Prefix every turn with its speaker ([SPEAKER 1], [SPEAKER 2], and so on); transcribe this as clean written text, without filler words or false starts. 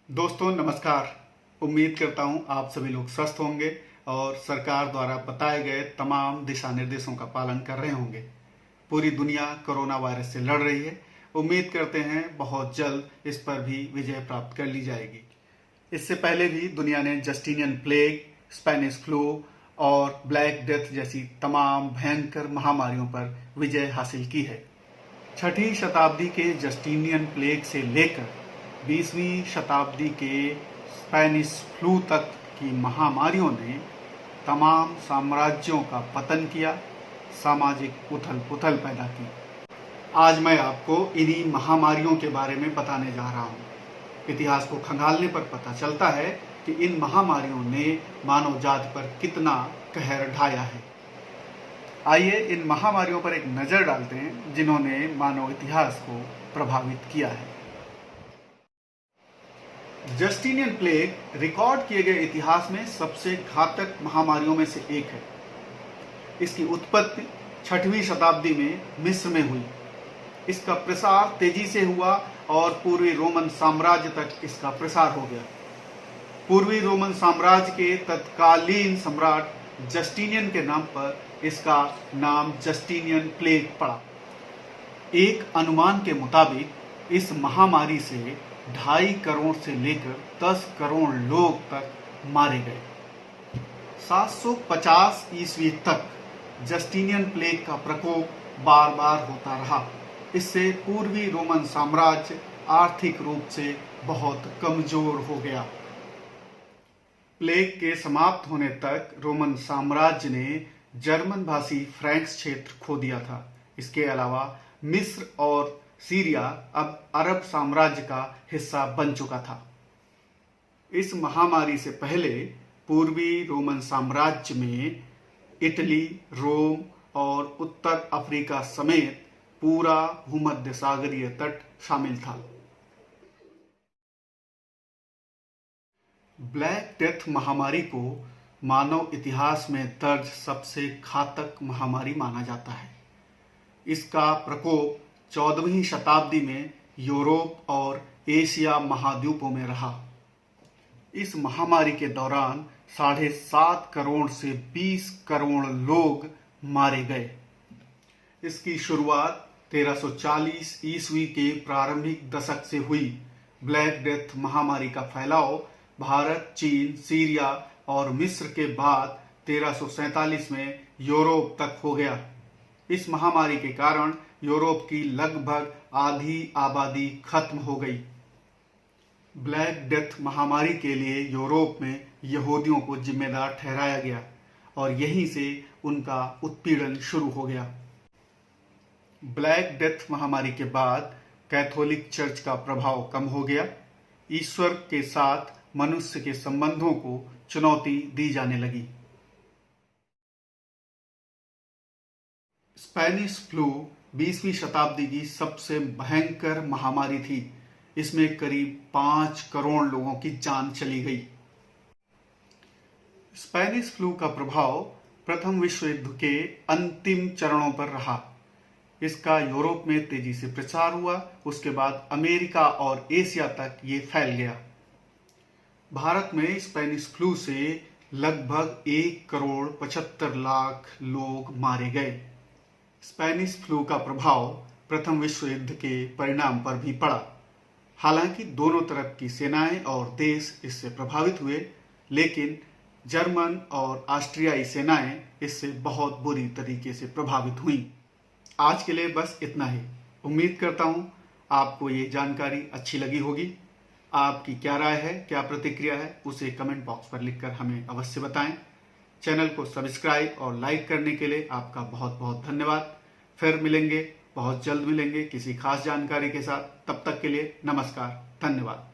[SPEAKER 1] दोस्तों नमस्कार। उम्मीद करता हूं आप सभी लोग स्वस्थ होंगे और सरकार द्वारा बताए गए तमाम दिशा निर्देशों का पालन कर रहे होंगे। पूरी दुनिया कोरोना वायरस से लड़ रही है। उम्मीद करते हैं बहुत जल्द इस पर भी विजय प्राप्त कर ली जाएगी। इससे पहले भी दुनिया ने जस्टिनियन प्लेग, स्पेनिश फ्लू और ब्लैक डेथ जैसी तमाम भयंकर महामारियों पर विजय हासिल की है। 6वीं शताब्दी के जस्टिनियन प्लेग से लेकर 20वीं शताब्दी के स्पेनिश फ्लू तक की महामारियों ने तमाम साम्राज्यों का पतन किया, सामाजिक उथल पुथल पैदा की। आज मैं आपको इन्हीं महामारियों के बारे में बताने जा रहा हूँ। इतिहास को खंगालने पर पता चलता है कि इन महामारियों ने मानव जाति पर कितना कहर ढाया है। आइए इन महामारियों पर एक नज़र डालते हैं जिन्होंने मानव इतिहास को प्रभावित किया है। जस्टिनियन प्लेग रिकॉर्ड किए गए इतिहास में सबसे घातक महामारियों में से एक है। इसकी उत्पत्ति 6वीं शताब्दी में मिस्र में हुई। इसका प्रसार तेजी से हुआ और पूर्वी रोमन साम्राज्य तक इसका प्रसार हो गया। पूर्वी रोमन साम्राज्य के तत्कालीन सम्राट जस्टिनियन के नाम पर इसका नाम जस्टिनियन प्लेग पड़ा। एक अनुमान के मुताबिक इस महामारी से 2.5 करोड़ से लेकर 10 करोड़ लोग तक मारे गए। 750 ईस्वी तक जस्टिनियन प्लेग का प्रकोप बार बार होता रहा। इससे पूर्वी रोमन साम्राज्य आर्थिक रूप से बहुत कमजोर हो गया। प्लेग के समाप्त होने तक रोमन साम्राज्य ने जर्मन भाषी फ्रैंक्स क्षेत्र खो दिया था। इसके अलावा मिस्र और सीरिया अब अरब साम्राज्य का हिस्सा बन चुका था। इस महामारी से पहले पूर्वी रोमन साम्राज्य में इटली, रोम और उत्तर अफ्रीका समेत पूरा भूमध्य सागरीय तट शामिल था। ब्लैक डेथ महामारी को मानव इतिहास में दर्ज सबसे घातक महामारी माना जाता है। इसका प्रकोप 14वीं शताब्दी में यूरोप और एशिया महाद्वीपों में रहा। इस महामारी के दौरान 7.5 करोड़ से 20 करोड़ लोग मारे गए। इसकी शुरुआत 1340 ईस्वी के प्रारंभिक दशक से हुई। ब्लैक डेथ महामारी का फैलाव भारत, चीन, सीरिया और मिस्र के बाद 1347 में यूरोप तक हो गया। इस महामारी के कारण यूरोप की लगभग आधी आबादी खत्म हो गई। ब्लैक डेथ महामारी के लिए यूरोप में यहूदियों को जिम्मेदार ठहराया गया और यहीं से उनका उत्पीड़न शुरू हो गया। ब्लैक डेथ महामारी के बाद कैथोलिक चर्च का प्रभाव कम हो गया। ईश्वर के साथ मनुष्य के संबंधों को चुनौती दी जाने लगी। स्पेनिश फ्लू 20वीं शताब्दी की सबसे भयंकर महामारी थी। इसमें करीब 5 करोड़ लोगों की जान चली गई। स्पेनिश फ्लू का प्रभाव प्रथम विश्व युद्ध के अंतिम चरणों पर रहा। इसका यूरोप में तेजी से प्रसार हुआ। उसके बाद अमेरिका और एशिया तक ये फैल गया। भारत में स्पेनिश फ्लू से लगभग 1 करोड़ 75 लाख लोग मारे गए। स्पेनिश फ्लू का प्रभाव प्रथम विश्व युद्ध के परिणाम पर भी पड़ा। हालांकि दोनों तरफ की सेनाएं और देश इससे प्रभावित हुए, लेकिन जर्मन और ऑस्ट्रियाई सेनाएं इससे बहुत बुरी तरीके से प्रभावित हुईं। आज के लिए बस इतना ही। उम्मीद करता हूं आपको ये जानकारी अच्छी लगी होगी। आपकी क्या राय है, क्या प्रतिक्रिया है, उसे कमेंट बॉक्स पर लिखकर हमें अवश्य बताएं। चैनल को सब्सक्राइब और लाइक करने के लिए आपका बहुत बहुत धन्यवाद। फिर मिलेंगे, बहुत जल्द मिलेंगे किसी खास जानकारी के साथ। तब तक के लिए नमस्कार, धन्यवाद।